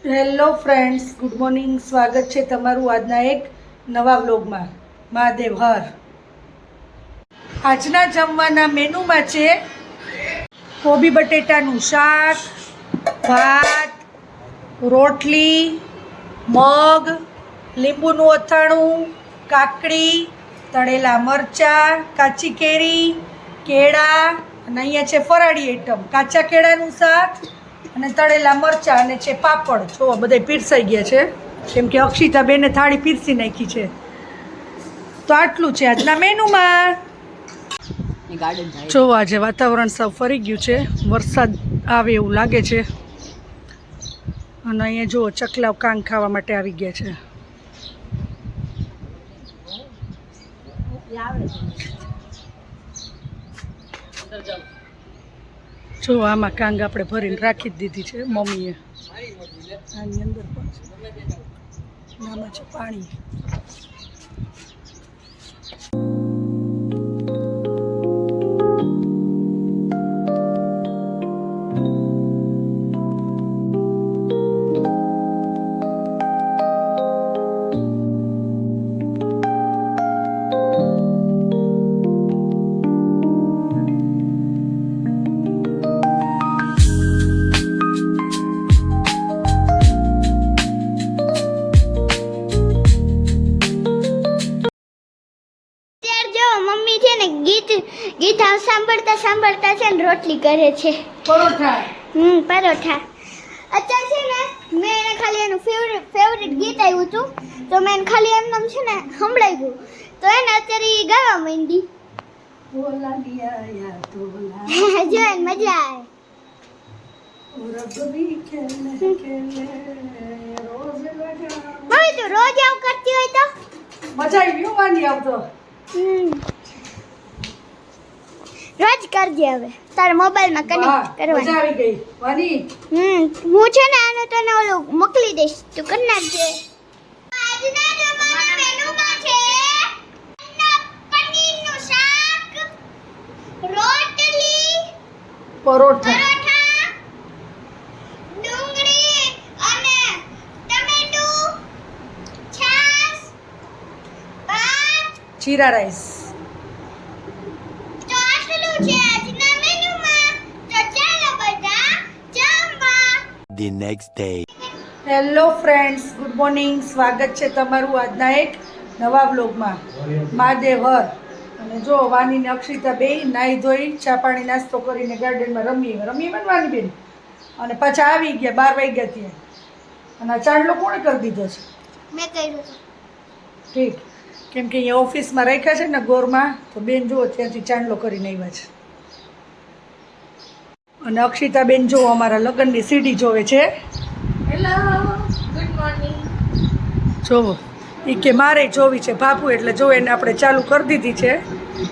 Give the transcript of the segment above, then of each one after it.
Hello friends, good morning. સ્વાગત છે તમારું આજના એક નવા વ્લોગમાં. મહાદેવ હર. આજના જમવાના મેનુમાં છે કોબી બટેટાનું શાક, ભાત, રોટલી, મગ, લીંબુનું અથાણું, કાકડી, તળેલા મરચાં, કાચી કેરી, કેળા અને અહીંયા છે ફરાળી આઈટમ કાચા કેળાનું શાક અને તળેલા મરચાં અને છે પાપડ. જો બધા પીરસાઈ ગયા છે કેમ કે અક્ષિતાબેને થાળી પીરસી નાખી છે. તો આટલું છે આજના મેનુમાં. જો આજે વાતાવરણ સાવ ફરી ગયું છે, વરસાદ આવે એવું લાગે છે અને અહીંયા જુઓ ચકલાઓ કાંગ ખાવા માટે આવી ગયા છે. જો આમાં કાંગ આપણે ભરીને રાખી જ દીધી છે મમ્મીએ. આની અંદર પણ છે, આમાં છે પાણી. ગીત સાંભળતા સાંભળતા છે ને રોટલી કરે છે. પરોઠા. પરોઠા. અત્યારે છે ને મેં એને ખાલી એનું ફેવરિટ ગીત આવ્યું હતું તો મેં એને ખાલી એમ નામ છે ને સંભળાવ્યું તો એને અત્યારે એ ગાવા માંડી. બોલા દિયા તોલા જો એને મજા આવે. રબી ખેલે ખેલે રોજ લગા. મમ્મી તું રોજ આવું કરતી હોય તો મજા આવી ગયું વાની આવતો. રોજ કરજે. હવે તારા મોબાઈલમાં કનેક્ટ કરવાનું. મજા આવી ગઈ વાની. હું છે ને આને તને ઓલું મોકલી દઈશ, તું કરી નાખજે. આજના જમવાના મેનુમાં છે પનીરનું શાક, રોટલી, પરોઠા, ડુંગળી અને ટમેટું, છાશ, ભાત, જીરા રાઈસ. તો આટલું છે આજના મેનુમાં. તો ચાલો બધા જમવા. The next day. Hello friends, good morning. સ્વાગત છે તમારું આજના એક નવા વ્લોગમાં. મહાદેવ હર. અને જો વાની ને અક્ષિતા બે નાહી ધોઈ ચા પાણી નાસ્તો કરીને ગાર્ડનમાં રમીએ વાની બેન અને પાછા આવી ગયા 12 વાગ્યા ત્યાં. અને આ ચાંદલો કોણે કરી દીધો છે? મેં કર્યું હતું. ઠીક, કેમ કે અહીંયા ઓફિસમાં રાખ્યા છે ને ગોરમાં, તો બેન જુઓ ત્યાંથી ચાંદલો કરીને આવ્યા છે. અને અક્ષિતા બેન જો અમારા લગ્નની સીડી જોવે છે. Hello, good morning. જોવો એ કે મારે જોવી છે બાપુ, એટલે જો એને આપણે ચાલુ કરી દીધી છે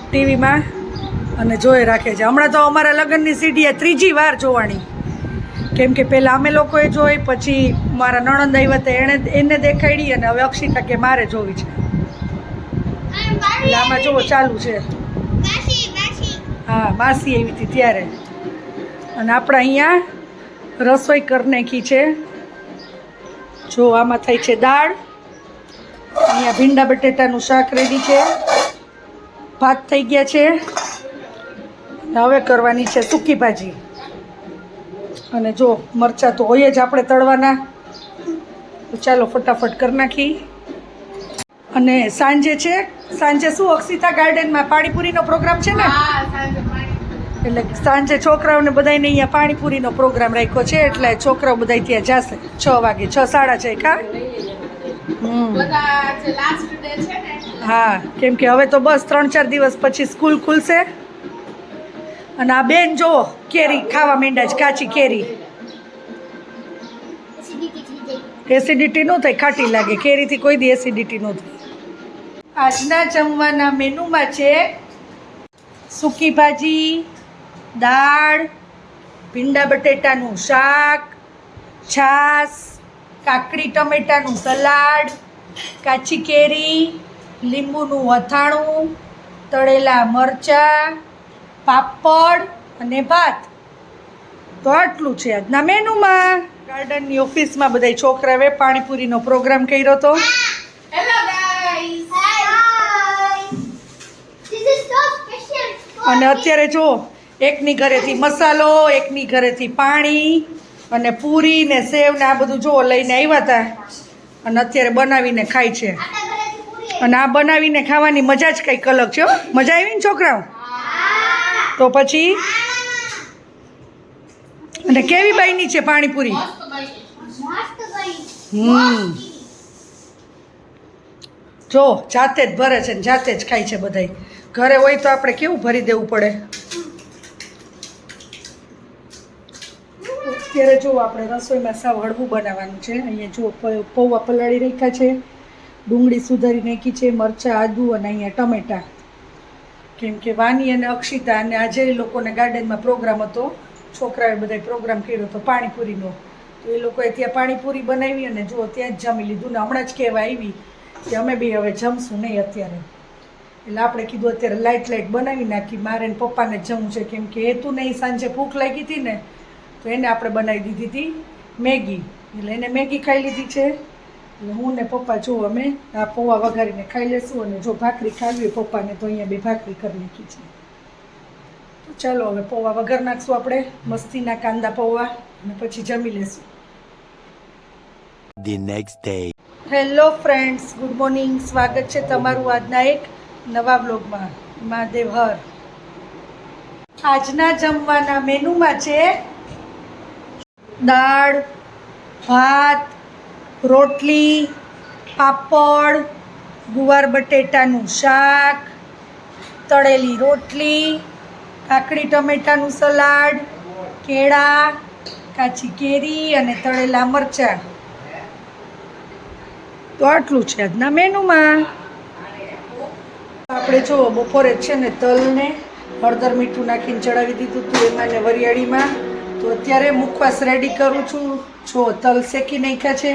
ટીવીમાં અને જોઈ રાખે છે. હમણાં તો અમારા લગ્નની સીડી ત્રીજી વાર જોવાની, કેમ કે પહેલાં અમે લોકોએ જોઈ, પછી મારા નણંદ આવ્યા હતા એને દેખાડી અને હવે અક્ષિતા કે મારે જોવી છે. એટલે આમાં જુઓ ચાલુ છે. હા, માસી આવી હતી ત્યારે. અને આપણે અહીંયા રસોઈ કરી નાખી છે. જો આમાં થઈ છે દાળ, અહીંયા ભીંડા બટેટાનું શાક રેડી છે, ભાત થઈ ગયા છે અને હવે કરવાની છે સૂકી ભાજી. અને જો મરચાં તો હોય જ આપણે તળવાના, તો ચાલો ફટાફટ કરી નાખી. અને સાંજે શું અક્ષિતા ગાર્ડનમાં પાણીપુરીનો પ્રોગ્રામ છે ને, એટલે સાંજે છોકરાઓને બધાને અહીંયા પાણીપુરીનો પ્રોગ્રામ રાખ્યો છે, એટલે છોકરાઓ બધા ત્યાં જશે 6 વાગે, 6 સાડા 6 કા. હા, કેમ કે હવે તો બસ 3-4 દિવસ પછી સ્કૂલ ખુલશે. અને આ બેન જો કેરી ખાવા માંડ્યા છે, કાચી કેરી. એસિડિટી ન થાય, ખાટી લાગે. કેરીથી કોઈ દી એસિડિટી ન થાય. આજના જમવાના મેનુમાં છે સૂકી ભાજી, દાળ, ભીંડા બટેટાનું શાક, છાશ, કાકડી ટમેટાનું સલાડ, કાચી કેરી, લીંબુનું અથાણું, તળેલા મરચાં, પાપડ અને ભાત. તો આટલું છે આજના મેનુમાં. ગાર્ડનની ઓફિસમાં બધા છોકરાએ પાણીપુરીનો પ્રોગ્રામ કર્યો હતો. Hello guys. This is so special. અને અત્યારે જો એકની ઘરેથી મસાલો, એકની ઘરેથી પાણી અને પૂરી ને સેવ ને આ બધું જો લઈને આવ્યા હતા અને અત્યારે બનાવીને ખાય છે. આપણા ઘરેથી પૂરી અને આ બનાવીને ખાવાની મજા જ કંઈક અલગ છે હો. મજા આવી ને છોકરાઓ? તો પછી અને કેવી બની છે પાણીપુરી? મસ્ત બની. મસ્ત બની. જો જાતે જ ભરે છે ને જાતે જ ખાય છે બધાય. ઘરે હોય તો આપણે કેવું ભરી દેવું પડે. અત્યારે જો આપણે રસોઈમાં સાવ હળવું બનાવવાનું છે. અહીંયા જો પૌવા પલાળી રાખ્યા છે, ડુંગળી સુધારી નાખી છે, મરચાં, આદુ અને અહીંયા ટમેટાં. કેમ કે વાની અને અક્ષિતા અને આજે એ લોકોને ગાર્ડનમાં પ્રોગ્રામ હતો. છોકરાએ બધાય પ્રોગ્રામ કર્યો હતો પાણીપુરીનો. તો એ લોકોએ ત્યાં પાણીપુરી બનાવી અને જો ત્યાં જ જમી લીધું ને હમણાં જ કહેવા આવી કે અમે બી હવે જમશું નહીં અત્યારે. એટલે આપણે કીધું અત્યારે લાઇટ બનાવી નાખી. મારે ને પપ્પાને જ જમવું છે કેમ કે હેતુ નહીં સાંજે ભૂખ લાગી હતી ને તો એને આપણે બનાવી દીધી હતી મેગી. એટલે એને મેગી ખાઈ લીધી છે. એટલે હું ને પપ્પા જો અમે આ પૌવા વઘારીને ખાઈ લેશું અને જો ભાખરી ખાવી હોય પપ્પાને તો અહીંયા બે ભાખરી કરી નાખી છે. તો ચાલો હવે પૌવા વઘાર નાખશું આપણે મસ્તીના કાંદા પૌવા અને પછી જમી લેશું. The next day. Hello friends, good morning. સ્વાગત છે તમારું આજના એક નવા વ્લોગમાં. મહાદેવ હર. આજના જમવાના મેનુમાં છે દાળ, ભાત, રોટલી, પાપડ, ગુવાર બટેટાનું શાક, તળેલી રોટલી, કાકડી ટમેટાનું સલાડ, કેળા, કાચી કેરી અને તળેલા મરચાં. તો આટલું છે આજના મેનુમાં. આપણે જો બપોરે છે ને તલને હળદર મીઠું નાખીને ચડાવી દીધું હતું એમાં ને વરિયાળીમાં. તો અત્યારે મુખવાસ રેડી કરું છું. જો તલ શેકી નાખ્યા છે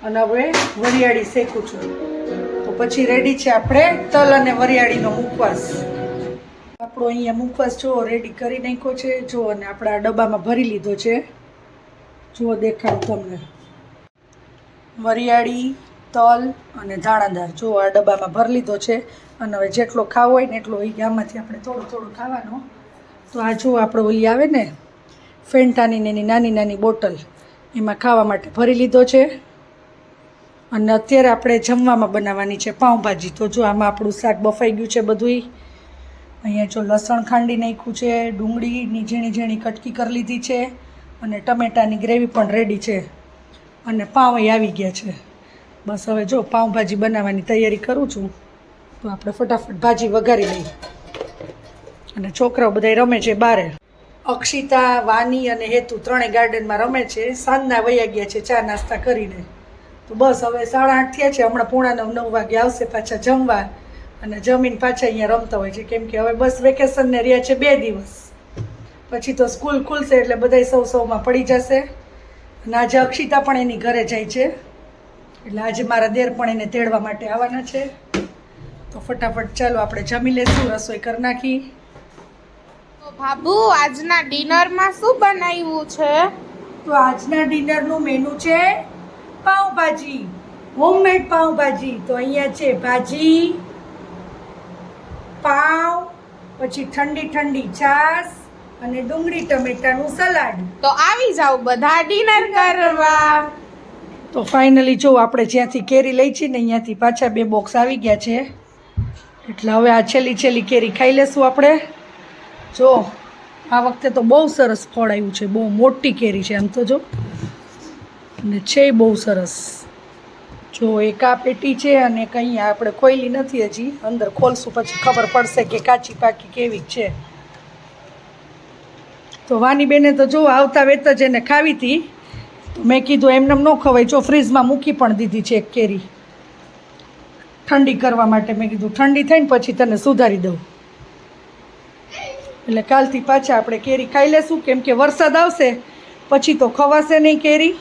અને હવે વરિયાળી શેકું છું. તો પછી રેડી છે આપણે તલ અને વરિયાળીનો મુખવાસ. આપણો અહીંયા મુખવાસ જો રેડી કરી નાખ્યો છે. જો અને આપણા ડબ્બામાં ભરી લીધો છે. જો દેખાડું તમને. વરિયાળી, તલ અને દાણાદાર જો આ ડબ્બામાં ભરી લીધો છે. અને હવે જેટલો ખાવો હોય ને એટલો આમાંથી આપણે થોડું થોડું ખાવાનો. તો આ જો આપણે ઓલી આવે ને ફેન્ટાની એની નાની નાની બોટલ એમાં ખાવા માટે ભરી લીધો છે. અને અત્યારે આપણે જમવામાં બનાવવાની છે પાઉંભાજી. તો જો આમાં આપણું શાક બફાઈ ગયું છે બધુંય. અહીંયા જો લસણ ખાંડી નાખ્યું છે, ડુંગળીની ઝીણી ઝીણી કટકી કરી લીધી છે અને ટમેટાની ગ્રેવી પણ રેડી છે અને પાઉં આવી ગયા છે. બસ હવે જો પાઉંભાજી બનાવવાની તૈયારી કરું છું. તો આપણે ફટાફટ ભાજી વઘારી લઈએ. અને છોકરાઓ બધા રમે છે બારે. અક્ષિતા, વાની અને હેતુ ત્રણેય ગાર્ડનમાં રમે છે. સાંજના વયા ગયા છે ચા નાસ્તા કરીને. તો બસ હવે 8:30 થયા છે. હમણાં 8:45-9 વાગે આવશે પાછા જમવા અને જમીન પાછા અહીંયા રમતા હોય છે. કેમ કે હવે બસ વેકેશનને રહ્યા છે 2 દિવસ. પછી તો સ્કૂલ ખુલશે એટલે બધા સૌમાં પડી જશે. અને આજે અક્ષિતા પણ એની ઘરે જાય છે. એટલે આજે મારા દેર પણ એને તેડવા માટે આવવાના છે. તો ફટાફટ ચાલો આપણે જમી લેશું, રસોઈ કરી નાખી. તો બાબુ આજના ડિનરમાં શું બનાવ્યું છે? તો આજના ડિનરનું મેનુ છે પાઉંભાજી, હોમમેડ પાઉંભાજી. તો અહીંયા છે ભાજી, પાઉં, પછી ઠંડી ઠંડી છાશ અને ડુંગળી ટમેટાનું સલાડ. તો આવી જાવ બધા ડિનર કરવા. તો ફાઇનલી જો આપણે જ્યાંથી કેરી લઈ છીએ ને અહીંયાથી પાછા 2 બોક્સ આવી ગયા છે. એટલે હવે આ છેલ્લી કેરી ખાઈ લેશું આપણે. જો આ વખતે તો બહુ સરસ ફળ આવ્યું છે. બહુ મોટી કેરી છે આમ તો જો. અને છે બહુ સરસ. જો એક આ પેટી છે અને એક અહીંયા આપણે ખોઈલી નથી હજી. અંદર ખોલશું પછી ખબર પડશે કે કાચી પાકી કેવી છે. તો વાની બેને તો જો આવતા વેત જ એને ખાવી હતી. તો મેં કીધું એમને ન ખવાય. જો ફ્રીજમાં મૂકી પણ દીધી છે એક કેરી ઠંડી કરવા માટે. મેં કીધું ઠંડી થઈને પછી તને સુધારી દઉં. એટલે કાલથી પાછા આપણે કેરી ખાઈ લેશું. કેમ કે વરસાદ આવશે પછી તો ખવાશે નહીં કેરી.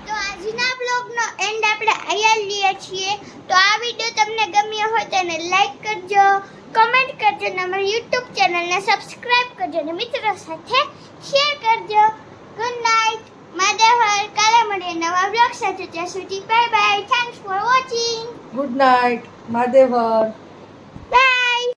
તો આજના બ્લોગનો એન્ડ આપણે અહીંયા લઈએ છીએ. તો આ વિડીયો તમને ગમ્યો હોય તો એને લાઈક કરજો, કમેન્ટ કરજો અને અમારી YouTube ચેનલને સબસ્ક્રાઇબ કરજો અને મિત્રો સાથે શેર કરજો. Good night. માધવર કાલે મળીએ નવા બ્લોગ સાથે. ત્યાં સુધી bye bye. Thanks for watching. Good night મહાદેવર.